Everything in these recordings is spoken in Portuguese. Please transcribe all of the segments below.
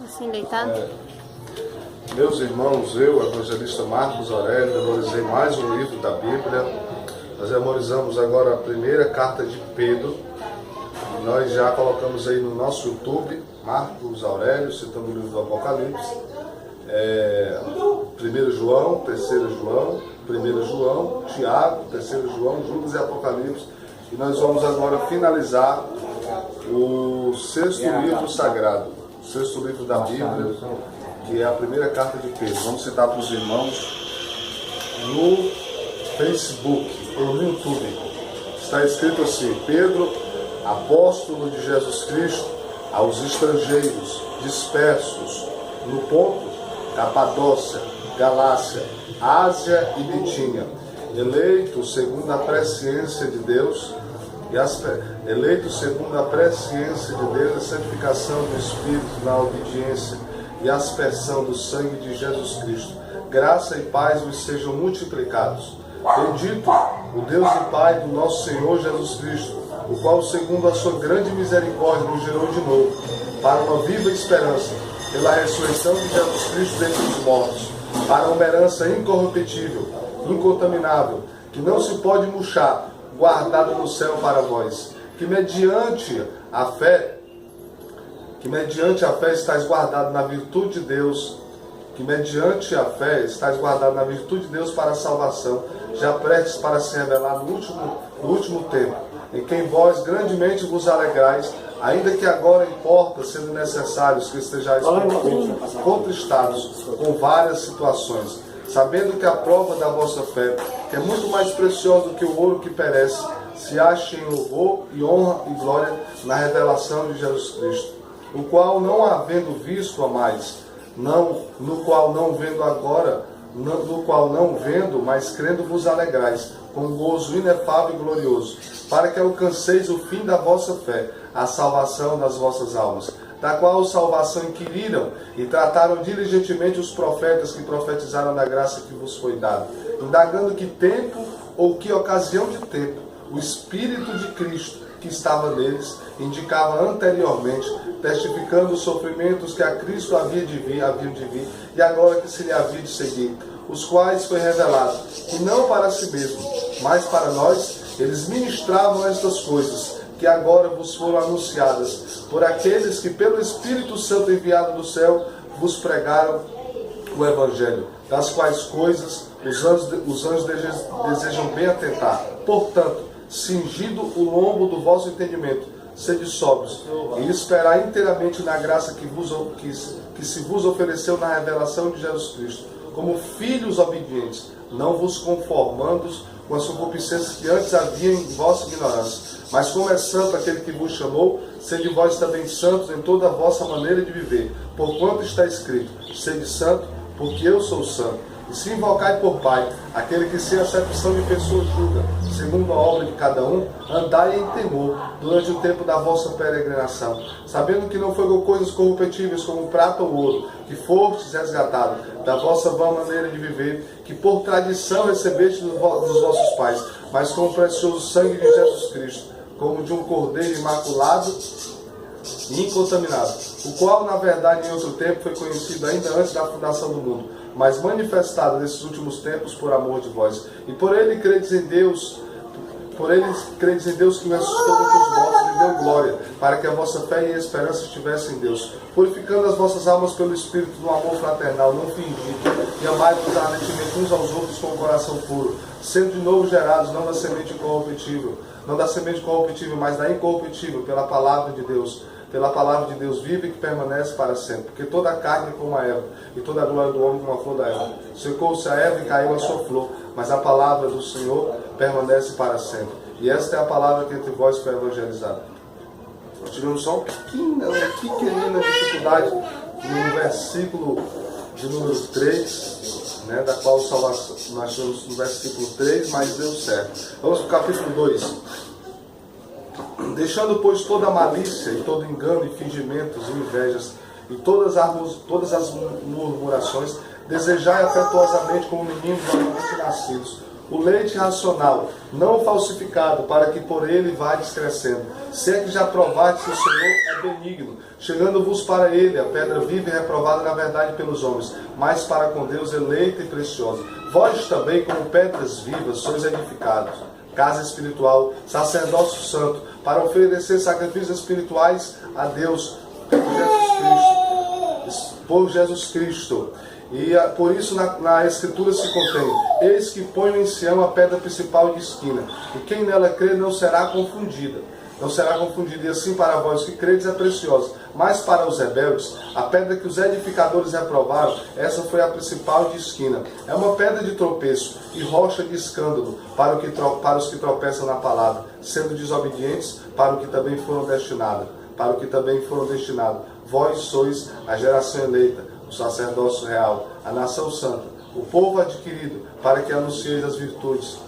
Assim, deitado? Meus irmãos, eu, evangelista Marcos Aurélio, memorizei mais um livro da Bíblia. Nós memorizamos agora a primeira carta de Pedro. E nós já colocamos aí no nosso YouTube, Marcos Aurélio, citando o livro do Apocalipse. 1 João, 3 João, 1 João, Tiago, 3 João, Judas e Apocalipse. E nós vamos agora finalizar o sexto livro sagrado, o sexto livro da Bíblia, que é a primeira carta de Pedro. Vamos citar para os irmãos no Facebook ou no YouTube. Está escrito assim: Pedro, apóstolo de Jesus Cristo, aos estrangeiros dispersos no Ponto, Capadócia, Galácia, Ásia e Bitínia, eleitos segundo a presciência de Deus, eleitos segundo a presciência de Deus, a santificação do Espírito na obediência e a aspersão do sangue de Jesus Cristo. Graça e paz vos sejam multiplicados. Bendito o Deus e Pai do nosso Senhor Jesus Cristo, o qual, segundo a sua grande misericórdia, nos gerou de novo, para uma viva esperança, pela ressurreição de Jesus Cristo dentre os mortos, para uma herança incorruptível, incontaminável, que não se pode murchar, guardada no céu para vós, que mediante a fé estáis guardado na virtude de Deus, para a salvação, já prestes para se revelar no último tempo, em quem vós grandemente vos alegrais, ainda que agora importa, sendo necessários que estejais contristados com várias situações, sabendo que a prova da vossa fé, que é muito mais preciosa do que o ouro que perece, se acha em louvor e honra e glória na revelação de Jesus Cristo, o qual, não havendo visto a mais, no qual não vendo, mas crendo vos alegrais, com gozo inefável e glorioso, para que alcanceis o fim da vossa fé, a salvação das vossas almas, da qual salvação inquiriram e trataram diligentemente os profetas que profetizaram da graça que vos foi dada, indagando que tempo ou que ocasião de tempo o Espírito de Cristo que estava neles indicava anteriormente, testificando os sofrimentos que a Cristo haviam de vir e agora que se lhe havia de seguir, os quais foi revelado que não para si mesmo, mas para nós, eles ministravam estas coisas que agora vos foram anunciadas por aqueles que pelo Espírito Santo enviado do céu vos pregaram o Evangelho, das quais coisas os anjos desejam bem atentar. Portanto, cingido o lombo do vosso entendimento, sede sóbrios e esperar inteiramente na graça que se vos ofereceu na revelação de Jesus Cristo, como filhos obedientes, não vos conformando com as concupiscências que antes havia em vossa ignorância, mas como é santo aquele que vos chamou, sede vós também santos em toda a vossa maneira de viver, porquanto está escrito: sede santo, porque eu sou santo. E se invocai por Pai, aquele que sem acepção de pessoas julga, segundo a obra de cada um, andai em temor durante o tempo da vossa peregrinação, sabendo que não foi com coisas corruptíveis como prata ou ouro, que fostes resgatados da vossa vã maneira de viver, que por tradição recebeste dos vossos pais, mas com o precioso sangue de Jesus Cristo, como de um cordeiro imaculado e incontaminado, o qual, na verdade, em outro tempo foi conhecido ainda antes da fundação do mundo, mas manifestado nesses últimos tempos por amor de vós. E por ele credes em Deus, que me ressuscitou dentre os mortos e me deu glória, para que a vossa fé e a esperança estivessem em Deus, purificando as vossas almas pelo Espírito do amor fraternal, não fingido, e amai-vos ardentemente uns aos outros com o coração puro, sendo de novo gerados, não da semente corruptível, mas da incorruptível, pela palavra de Deus vive e que permanece para sempre. Porque toda a carne é como a erva, e toda a glória do homem como a flor da erva. Secou-se a erva e caiu a sua flor, mas a palavra do Senhor permanece para sempre. E esta é a palavra que entre vós foi evangelizada. Nós tivemos só uma pequenina dificuldade no versículo de número 3, da qual salvação, nós tivemos no versículo 3, mas deu certo. Vamos para o capítulo 2. Deixando, pois, toda a malícia e todo engano e fingimentos e invejas e todas as murmurações, desejai afetuosamente como meninos novamente nascidos, o leite racional, não falsificado, para que por ele vades crescendo. Se é que já provastes que o Senhor é benigno, chegando-vos para ele, a pedra viva e reprovada na verdade pelos homens, mas para com Deus eleita e preciosa. Vós também, como pedras vivas, sois edificados, casa espiritual, sacerdócio santo, para oferecer sacrifícios espirituais a Deus por Jesus Cristo. E por isso na Escritura se contém: eis que ponho em Sião a pedra principal de esquina, e quem nela crê não será confundida. Não será confundida, e assim para vós que credes é preciosa. Mas para os rebeldes, a pedra que os edificadores reprovaram, essa foi a principal de esquina. É uma pedra de tropeço e rocha de escândalo para os que tropeçam na palavra, sendo desobedientes para o que também foram destinados. Vós sois a geração eleita, o sacerdócio real, a nação santa, o povo adquirido, para que anuncieis as virtudes,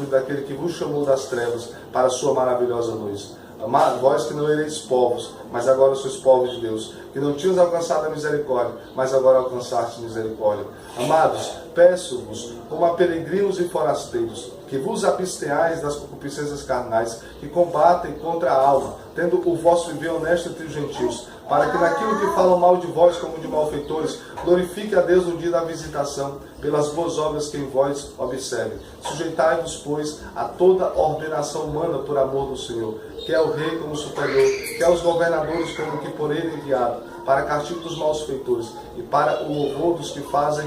daquele que vos chamou das trevas para a sua maravilhosa luz. Amado, vós que não ereis povos, mas agora sois povos de Deus, que não tinhas alcançado a misericórdia, mas agora alcançaste misericórdia. Amados, peço-vos, como a peregrinos e forasteiros, que vos abstenhais das concupiscências carnais, que combatem contra a alma, tendo o vosso viver honesto entre os gentios, para que naquilo que falam mal de vós como de malfeitores, glorifique a Deus no dia da visitação, pelas boas obras que em vós observem. Sujeitai-vos, pois, a toda ordenação humana por amor do Senhor, que é o rei como superior, que é os governadores como que por ele enviado, para castigo dos malfeitores, e para o louvor dos que fazem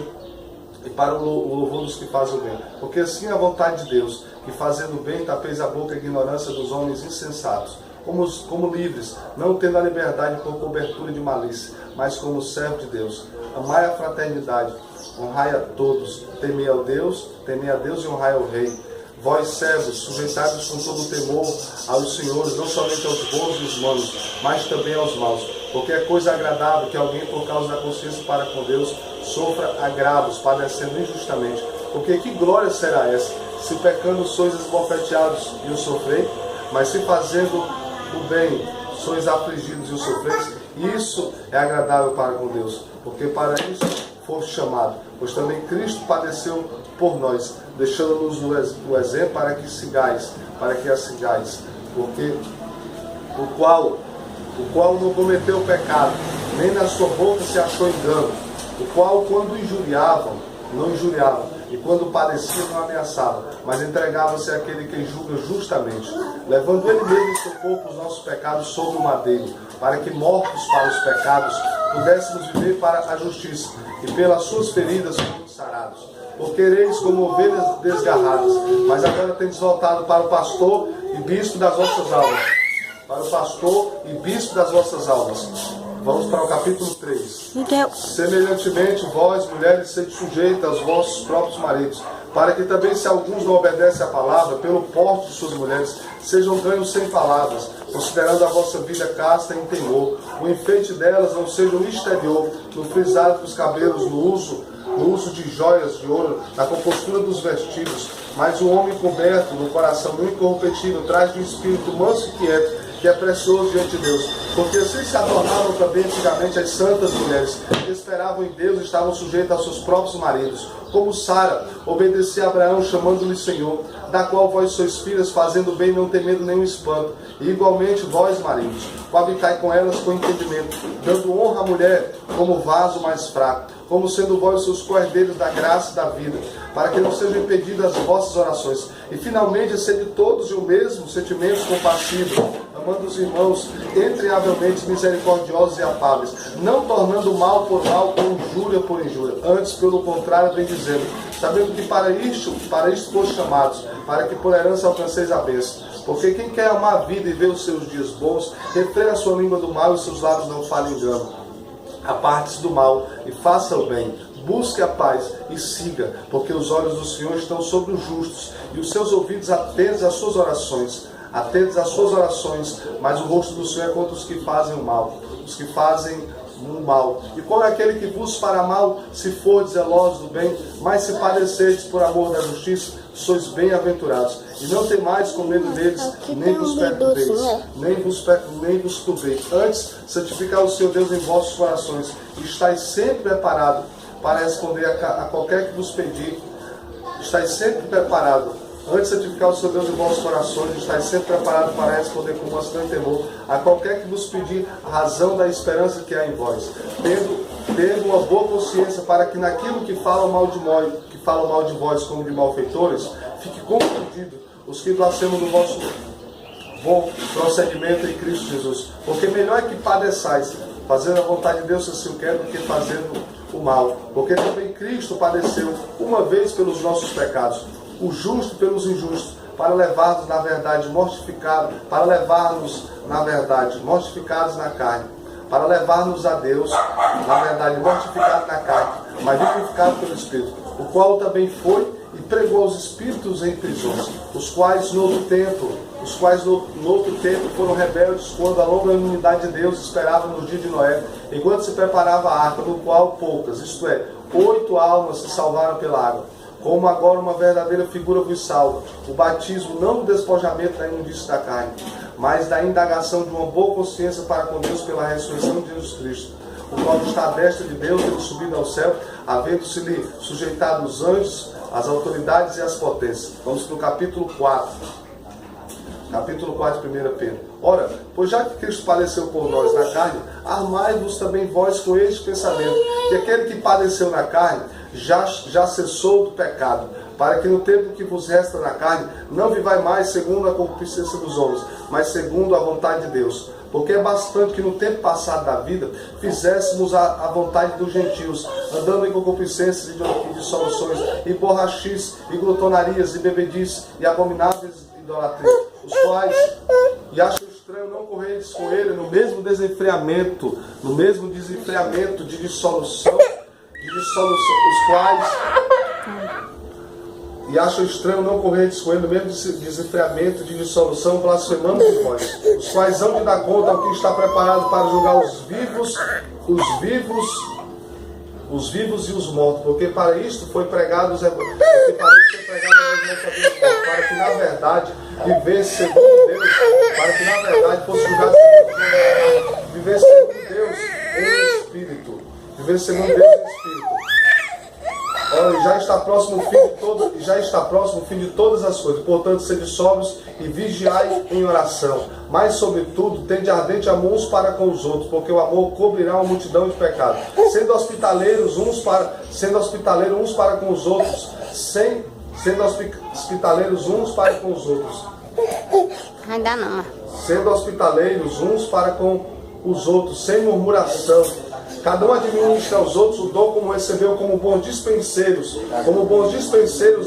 o bem. Porque assim é a vontade de Deus, que fazendo o bem tapeis a boca e a ignorância dos homens insensatos, como livres, não tendo a liberdade por cobertura de malícia, mas como servo de Deus. Amai a fraternidade, honrai a todos, temei a Deus e honrai ao Rei. Vós, servos, sujeitai-vos com todo o temor aos senhores, não somente aos bons e os maus, mas também aos maus. Porque é coisa agradável que alguém, por causa da consciência para com Deus, sofra agravos, padecendo injustamente. Porque que glória será essa, se pecando sois esbofeteados e o sofrei? Mas se fazendo o bem sois afligidos e o sofreis, isso é agradável para com Deus. Porque para isso foste chamado, pois também Cristo padeceu por nós, deixando-nos o exemplo para que a sigais, porque o qual não cometeu pecado, nem na sua boca se achou engano, o qual quando injuriavam, não injuriavam, e quando padecia não ameaçava, mas entregava-se àquele que julga justamente, levando ele mesmo em seu corpo os nossos pecados sobre o madeiro, para que mortos para os pecados pudéssemos viver para a justiça, e pelas suas feridas fomos sarados. Porque ereis como ovelhas desgarradas, mas agora tendes voltado para o pastor e bispo das vossas almas. Para o pastor e bispo das vossas almas. Vamos para o capítulo 3. Semelhantemente, vós, mulheres, sede sujeitas aos vossos próprios maridos, para que também, se alguns não obedecem à palavra, pelo porte de suas mulheres, sejam ganhos sem palavras, considerando a vossa vida casta em temor. O enfeite delas não seja o exterior, no frisado dos cabelos, no uso de joias de ouro, na compostura dos vestidos, mas o homem coberto no coração incorruptível traz de um espírito manso e quieto, que é precioso diante de Deus. Porque assim se adornavam também antigamente as santas mulheres, que esperavam em Deus e estavam sujeitas aos seus próprios maridos. Como Sara obedecia a Abraão, chamando-lhe Senhor, da qual vós sois filhas, fazendo bem, não temendo nenhum espanto. E igualmente vós, maridos, coabitai com elas com entendimento, dando honra à mulher como vaso mais fraco, como sendo vós seus coerdeiros da graça e da vida, para que não sejam impedidas as vossas orações. E finalmente, sede todos de um mesmo sentimento compassivo, amando os irmãos, entreavelmente misericordiosos e afáveis, não tornando mal por mal, ou injúria por injúria. Antes, pelo contrário, bem dizendo, sabendo que para isto foste chamados, para que por herança alcanceis a bênção. Porque quem quer amar a vida e ver os seus dias bons, refreia a sua língua do mal e os seus lábios não falem engano. Aparte-se do mal e faça o bem. Busque a paz e siga, porque os olhos do Senhor estão sobre os justos e os seus ouvidos atentos às suas orações. Atentos às suas orações, mas o rosto do Senhor é contra os que fazem o mal, os que fazem o mal. E qual é aquele que vos fará mal, se fordes zelosos do bem, mas se padecerdes por amor da justiça, sois bem-aventurados. E não temais com medo deles, nem vos perturbeis, nem vos turbeis. Antes, santificai o Senhor Deus em vossos corações, e estáis sempre preparados para responder a qualquer que vos pedir estáis sempre preparado, antes de santificar o seu Deus em vossos corações, estáis sempre preparado para responder com mansidão e temor a qualquer que vos pedir a razão da esperança que há em vós, tendo uma boa consciência para que naquilo que falam mal de vós como de malfeitores, fique confundido os que blasfemam do vosso bom procedimento em Cristo Jesus. Porque melhor é que padeçais, fazendo a vontade de Deus, se assim o quer, do que fazendo o mal. Porque também Cristo padeceu uma vez pelos nossos pecados, o justo pelos injustos, para levar-nos na verdade mortificados, mortificados na carne, para levar-nos a Deus, na verdade mortificados na carne, mas vivificados pelo Espírito, o qual também foi e pregou os espíritos em prisões, os quais no outro tempo foram rebeldes, quando a longa unidade de Deus esperava no dia de Noé, enquanto se preparava a arca, no qual poucas, isto é, 8 almas se salvaram pela água. Como agora uma verdadeira figura vos salva, o batismo não do despojamento da imundícia da carne, mas da indagação de uma boa consciência para com Deus pela ressurreição de Jesus Cristo, o qual está à destra de Deus, tendo subido ao céu, havendo-se-lhe sujeitado os anjos, as autoridades e as potências. Vamos para o capítulo 4. Capítulo 4, 1 Pedro. Ora, pois já que Cristo padeceu por nós na carne, armai-vos também vós com este pensamento, que aquele que padeceu na carne já cessou do pecado, para que no tempo que vos resta na carne, não vivai mais segundo a concupiscência dos homens, mas segundo a vontade de Deus. Porque é bastante que no tempo passado da vida fizéssemos a vontade dos gentios, andando em concupiscências e dissoluções, e borrachices, e glutonarias, e bebedices, e abomináveis idolatrias, os quais, e acho estranho não correres com ele no mesmo desenfreamento de dissolução, os quais, e acham estranho não correres com ele no mesmo desenfreamento de dissolução, blasfemando de vós, os quais hão de dar conta ao que está preparado para julgar os vivos e os mortos, porque para isto foi pregado para que na verdade vivesse segundo Deus, para que na verdade fosse julgado segundo Deus, vivesse segundo Deus em espírito, vivesse segundo Deus em espírito. Olha, já está próximo o fim de todas as coisas. Portanto, sede sóbrios e vigiai em oração. Mas, sobretudo, tende ardente amor uns para com os outros, porque o amor cobrirá uma multidão de pecados. Sendo hospitaleiros uns para com os outros, sendo hospitaleiros uns para com os outros. Ainda não. Sendo hospitaleiros uns para com os outros, sem murmuração. Cada um administra aos outros o dom como recebeu, como bons dispenseiros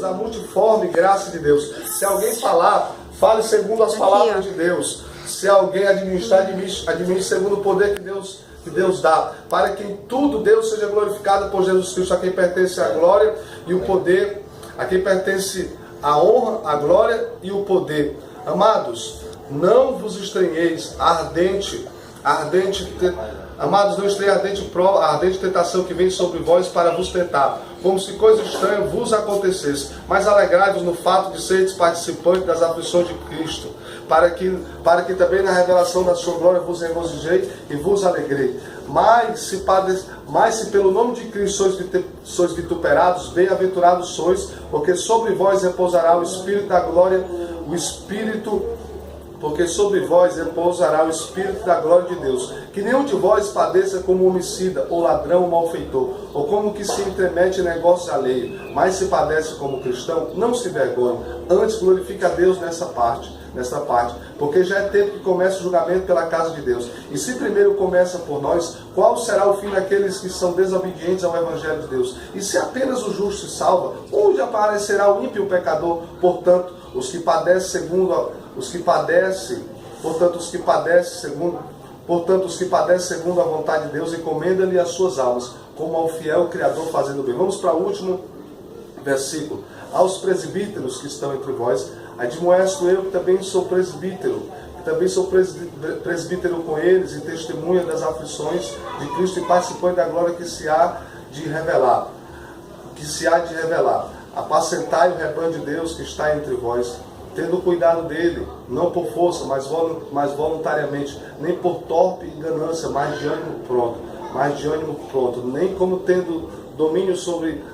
da multiforme graça de Deus. Se alguém falar, fale segundo as palavras de Deus. Se alguém administrar, administre segundo o poder que Deus dá, para que em tudo Deus seja glorificado por Jesus Cristo, a quem pertence a glória e o poder, a quem pertence a honra, a glória e o poder. Amados, não vos estranheis Amados, não estranhe a ardente tentação que vem sobre vós para vos tentar, como se coisa estranha vos acontecesse, mas alegrai-vos no fato de seres participantes das aflições de Cristo, para que também na revelação da sua glória vos regozijei e vos alegrei. Mas se pelo nome de Cristo sois vituperados, bem-aventurados sois, porque sobre vós repousará o Espírito da glória, porque sobre vós repousará o Espírito da glória de Deus. Que nenhum de vós padeça como homicida, ou ladrão, ou malfeitor, ou como que se entremete em negócio alheio. Mas se padece como cristão, não se vergonhe. Antes glorifique a Deus nessa parte. Porque já é tempo que começa o julgamento pela casa de Deus. E se primeiro começa por nós, qual será o fim daqueles que são desobedientes ao Evangelho de Deus? E se apenas o justo se salva, onde aparecerá o ímpio e o pecador? Portanto, os que padecem segundo a vontade de Deus, encomenda-lhe as suas almas, como ao fiel Criador fazendo bem. Vamos para o último versículo. Aos presbíteros que estão entre vós, admoesto eu, que também sou presbítero, com eles, e testemunha das aflições de Cristo e participante da glória que se há de revelar. Apacentai o rebanho de Deus que está entre vós, tendo cuidado dele, não por força, mas voluntariamente, nem por torpe ganância, mas de ânimo pronto, nem como tendo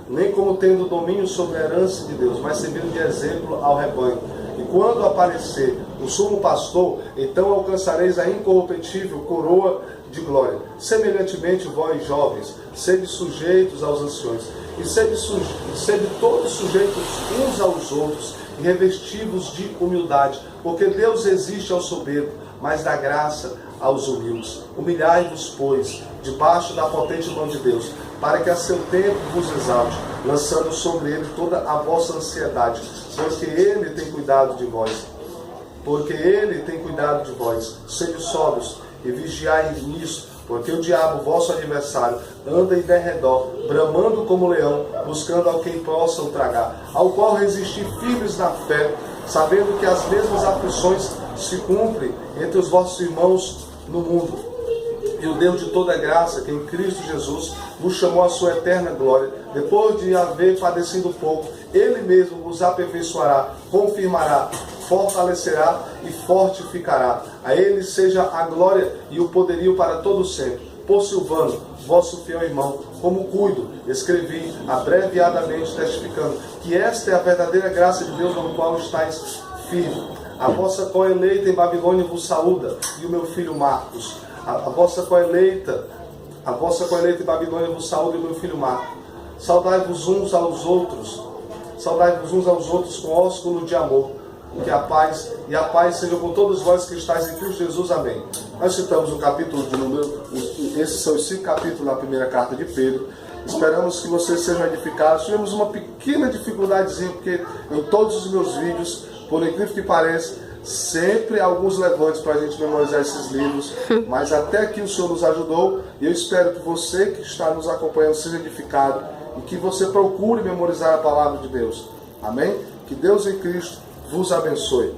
nem como tendo domínio sobre a herança de Deus, mas servindo de exemplo ao rebanho. E quando aparecer o sumo pastor, então alcançareis a incorruptível coroa de glória. Semelhantemente, vós, jovens, sede sujeitos aos anciões, e sede todos sujeitos uns aos outros, e revestivos de humildade, porque Deus resiste ao soberbo, mas dá graça aos humildes. Humilhai-vos, pois, debaixo da potente mão de Deus, para que a seu tempo vos exalte, lançando sobre ele toda a vossa ansiedade, porque ele tem cuidado de vós. Porque ele tem cuidado de vós. Sede sóbrios e vigiai nisso, porque o diabo, vosso adversário, anda em derredor, bramando como leão, buscando a quem possa o tragar, ao qual resistir firmes na fé, sabendo que as mesmas aflições se cumprem entre os vossos irmãos no mundo. E o Deus de toda graça, que em Cristo Jesus vos chamou à sua eterna glória, depois de haver padecido pouco, Ele mesmo vos aperfeiçoará, confirmará, fortalecerá e fortificará. A Ele seja a glória e o poderio para todo sempre. Por Silvano, vosso fiel irmão, como cuido, escrevi abreviadamente, testificando que esta é a verdadeira graça de Deus no qual estáis firme. A vossa coeleita em Babilônia vos saúda, e o meu filho Marcos. A vossa coeleita em Babilônia vos saúda, e o meu filho Marcos. Saudai-vos uns aos outros com ósculo de amor. Que a paz seja com todos vós que estáis em Cristo Jesus. Amém. Nós citamos o capítulo de número, esses são os 5 capítulos da primeira carta de Pedro. Esperamos que vocês sejam edificados. Tivemos uma pequena dificuldadezinha, porque em todos os meus vídeos, por incrível que pareça, sempre há alguns levantes para a gente memorizar esses livros, mas até aqui o Senhor nos ajudou, e eu espero que você que está nos acompanhando seja edificado e que você procure memorizar a palavra de Deus. Amém? Que Deus em Cristo vos abençoe.